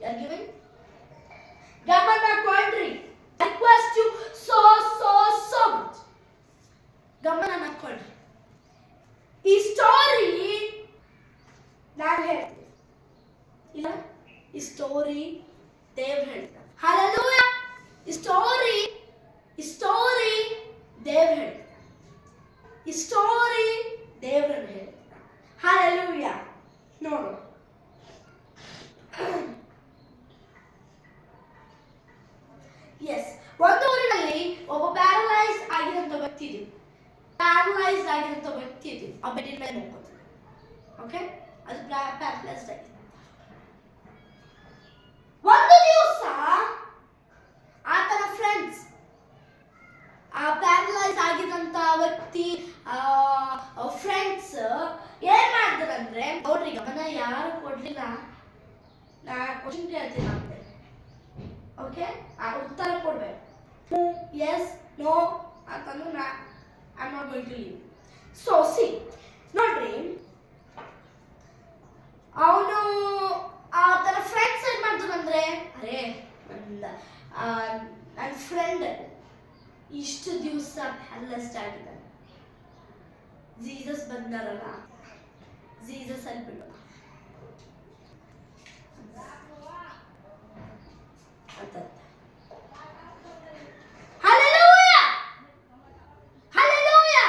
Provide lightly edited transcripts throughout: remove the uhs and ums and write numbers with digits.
You are giving? ಗಮನ ಕೊಡ್ರಿ. Request you so much. ಗಮನ ಕೊಡ್ರಿ. ಈ ಸ್ಟೋರಿ ನಾನು ಹೇಳ್ತೀನಿ ಇಲ್ಲ, ಈ ಸ್ಟೋರಿ ದೇವ್ರು ಹೇಳ್ತಾರೆ. ಹಲ್ಲೆಲೂಯಾ. ಈ ಸ್ಟೋರಿ ದೇವ್ರು ಹೇಳ್ತಾರೆ. ಈ ಸ್ಟೋರಿ ದೇವ್ರನ್ನ ಹೇಳ್ತಾರೆ. ಹಲ್ಲೆಲೂಯಾ. ನೋಡು, ಎಸ್, ಒಂದು ಊರಿನಲ್ಲಿ ಒಬ್ಬ ಪ್ಯಾರಲೈಸ್ ಆಗಿರೋಂಥ ವ್ಯಕ್ತಿ ಇದೆ. ಆ ಬೆಡ್ಡಿನ ಮೇಲೆ ಮಲ್ಕೋತಾನೆ. ಓಕೆ, ಅದು ಪ್ಯಾರಲೈಸ್ಡ್ ಆಗಿದೆ. ಒಂದು ದಿವಸ ಆತನ ಫ್ರೆಂಡ್ಸ್ ಆ ಪ್ಯಾರಲೈಸ್ ಆಗಿದಂತ ವ್ಯಕ್ತಿ ಫ್ರೆಂಡ್ಸ್ ಏನ್ ಮಾಡಿದ್ರಂದ್ರೆ, ನೋಡ್ರಿ ಗಮನ ಯಾರು ಕೊಡ್ಲಿಲ್ಲ. ನಾ ಕ್ವಶನ್ ಕೇಳ್ತೀನಿ ಅಂತೆ. ಓಕೆ, ಆ ಉತ್ತರ ಕೊಡ್ಬೇಕು. ಎಸ್ ನೋ ಅಂತಂದು I am not going to leave. So see, ನೋಡ್ರಿ, ಅವನು ಆತನ ಫ್ರೆಂಡ್ಸ್ ಏನ್ ಮಾಡಿದ್ರು ಅಂದ್ರೆ, ಅರೇ ನನ್ನ ಫ್ರೆಂಡ್ ಇಷ್ಟು ದಿವಸ ಪ್ಯಾರಲೈಸ್ಡ್ ಆಗಿದ್ದಾನೆ, ಜೀಸಸ್ ಬಂದಾರಲ್ಲ, ಜೀಸಸ್ ಅಲ್ಲಿ ಬಿಡು ಅಂತ. ಹಲ್ಲೆಲೂಯಾ, ಹಲ್ಲೆಲೂಯಾ,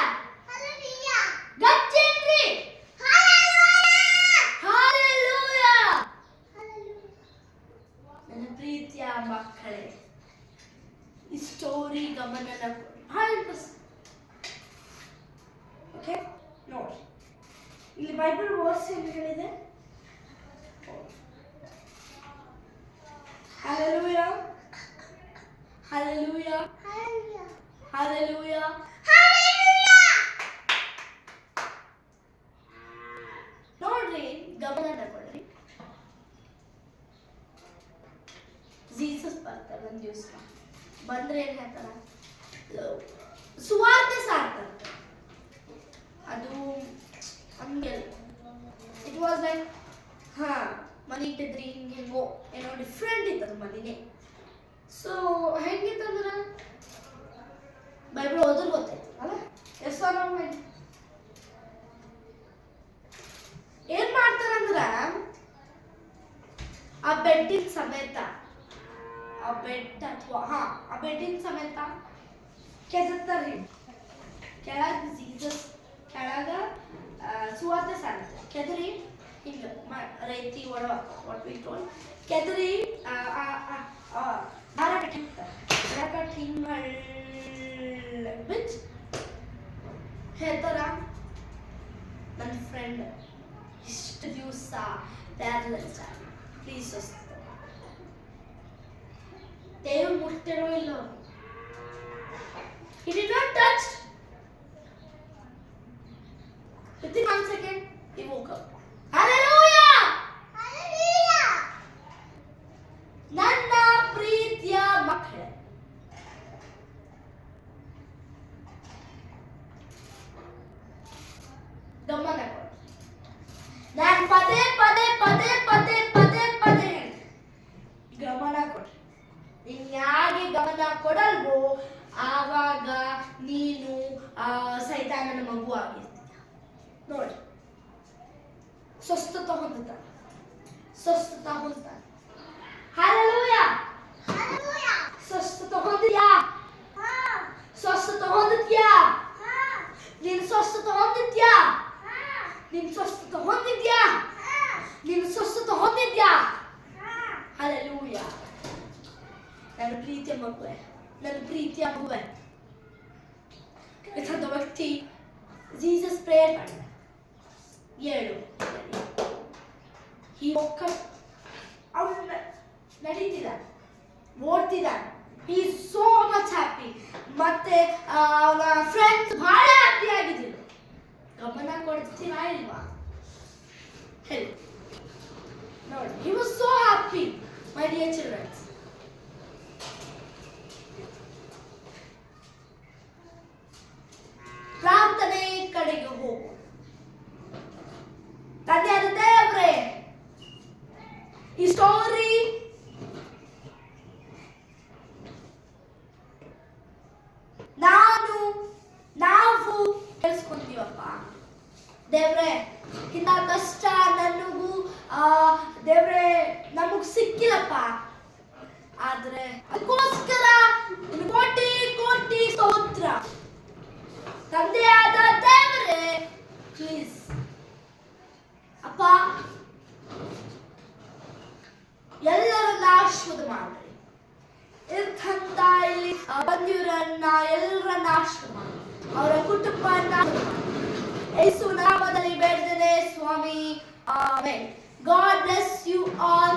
ಹಲ್ಲೆಲೂಯಾ, ಗಚ್ಚೇನ್ರಿ, ಹಲ್ಲೆಲೂಯಾ. ನನ್ನ ಪ್ರೀತಿಯ ಮಕ್ಕಳೇ, ಈ ಸ್ಟೋರಿ ಗಮನ ಬಹಳ ಓಕೆ. ನೋಡಿ, ಇಲ್ಲಿ ಬೈಬಲ್ ವರ್ಸ್ ಏನು ಹೇಳಿದೆ? Hallelujah. Hallelujah. Hallelujah. ನೋಡ್ರಿ, ಗಮನ ಕೊಡ್ರಿ. ಜೀಸಸ್ ಬರ್ತಾರೆ ಒಂದು ದಿವಸ. ಬಂದ್ರೆ ಏನ್ ಹೇಳ್ತಾರ? ಸುವಾರ್ತೆ ಸಾರ್ತಾರೆ. ಅದು ಹಂಗೆ ಇಟ್ ವಾಸ್ ಲೈಕ್ ಮನೆ ಇಟ್ಟಿದ್ರಿ ಹಿಂಗೆಂಗೋ ಏನೋ ಡಿಫ್ರೆಂಟ್ ಇತ್ತದು ಮನೆನೇ. ಸೊ ಹೆಂಗಿತ್ತಂದ್ರೆ ಬೈಬಲ್ ಓದೋದು ಗೊತ್ತಾಯ್ತು ಅಲ್ಲ. ಏನ್ ಮಾಡ್ತಾರಂದ್ರ, ಆ ಬೆಡ್ಡಿನ ಸಮೇತ ಕೆದರ್ತಾರ್ರಿ. ಕೆಳಗ ಜೀಸಸ್ ಕೆಳಗ ಸುವಾರ್ತೆ ಸಾರುತ್ತೆ. ಕೆದರಿ ಹಿಂಗ ರೈತಿ ಒಡವ ವಾಟ್ ವಿ ಟೋಲ್ ಕೆದರಿ ದಾರ ಕಟ್ಟಿ ಹಿಂಗ ಬಿಚ್ ಹೇಳ್ತಾರ, ನನ್ನ ಫ್ರೆಂಡ್ ಇಷ್ಟು ದಿವಸ ಪ್ಯಾರಲೈಸ್ಡ್ ಆಗಿ, ಪ್ಲೀಸ್ ದೇವ್ರು ಮುಟ್ತಿರೋ ಇಲ್ಲೋ. He did not touch. Within 1 second, he woke up. Hallelujah! Hallelujah! ನನ್ನ ಪ್ರೀತಿಯ ಮಕ್ಕಳೇ, ಗಮನ ಕೊಡಿ. ನಾನು ಪದೇ ಗಮನ ಕೊಡಿ. ನೀನು ಯಾಕೆ ಗಮನ ಕೊಡಲ್ವೋ ಆವಾಗ ನೀನು ಸೈತಾನನ ಮಗು ಆಗಿರ್ತೀಯ. ನೋಡಿ, ಸ್ವಸ್ಥತ ಹೊಂದುತ್ತಾನೆ. ಹಲ್ಲೆಲೂಯಾ, ಸ್ವಸ್ಥತ ಹೊಂದಿದ್ಯಾ? ನೀನು ಸ್ವಸ್ಥತ ಹೊಂದಿದ್ಯಾ? ಹಲ್ಲೆಲೂಯಾ. ನನ್ನ ಪ್ರೀತಿಯ ಮಗುವೆ, ಇಂಥ ವ್ಯಕ್ತಿ ಜೀಸಸ್ ಪ್ರೇಯರ್ ಮಾಡಿದ. ಏಳು ಅವನು ನಡೀತಿದ್ದಾನೆ, ಓಡ್ತಿದ್ದಾನೆ. He is so much happy. ಮತ್ತೆ ಅವನ ಫ್ರೆಂಡ್ಸ್ ಬಹಳ ಹ್ಯಾಪಿ ಆಗಿದ್ರು. ಗಮನ ಕೊಡ್ತೀರಾ ಇಲ್ವಾ? ಹೇಳಿ ನೋಡಿ. He was so happy, my dear childrens. ಪ್ರಾರ್ಥನೆ ಕಡೆಗೆ ಹೋಗು. ತಂದೆಯಾದ ದೇವರೇ, ಈ ಸ್ಟೋರಿ ದೇವ್ರೆ ಇಂಥ ಕಷ್ಟ ನನಗೂ ದೇವ್ರೆ ನಮಗ್ ಸಿಕ್ಕಿಲ್ಲಪ್ಪ, ಆದ್ರೆ ಅದಕ್ಕೋಸ್ಕರ ಕೋಟಿ ಕೋಟಿ ಸ್ತೋತ್ರ. ತಂದೆಯಾದ ದೇವರೇ ಪ್ಲೀಸ್ ಅಪ್ಪ ಎಲ್ಲರನ್ನ ಆಶೀರ್ವಾದ ಮಾಡ್ರಿ. ಇರ್ತಂತ ಇಲ್ಲಿ ಬಂದಿವರನ್ನ ಎಲ್ಲರನ್ನ ಆಶೀರ್ವಾದ ಮಾಡಿ, ಅವರ ಕುಟುಂಬನ ಯೇಸು ನಾಮದಲ್ಲಿ ಬೇಡ್ತೇನೆ ಸ್ವಾಮಿ. Amen. God bless you all.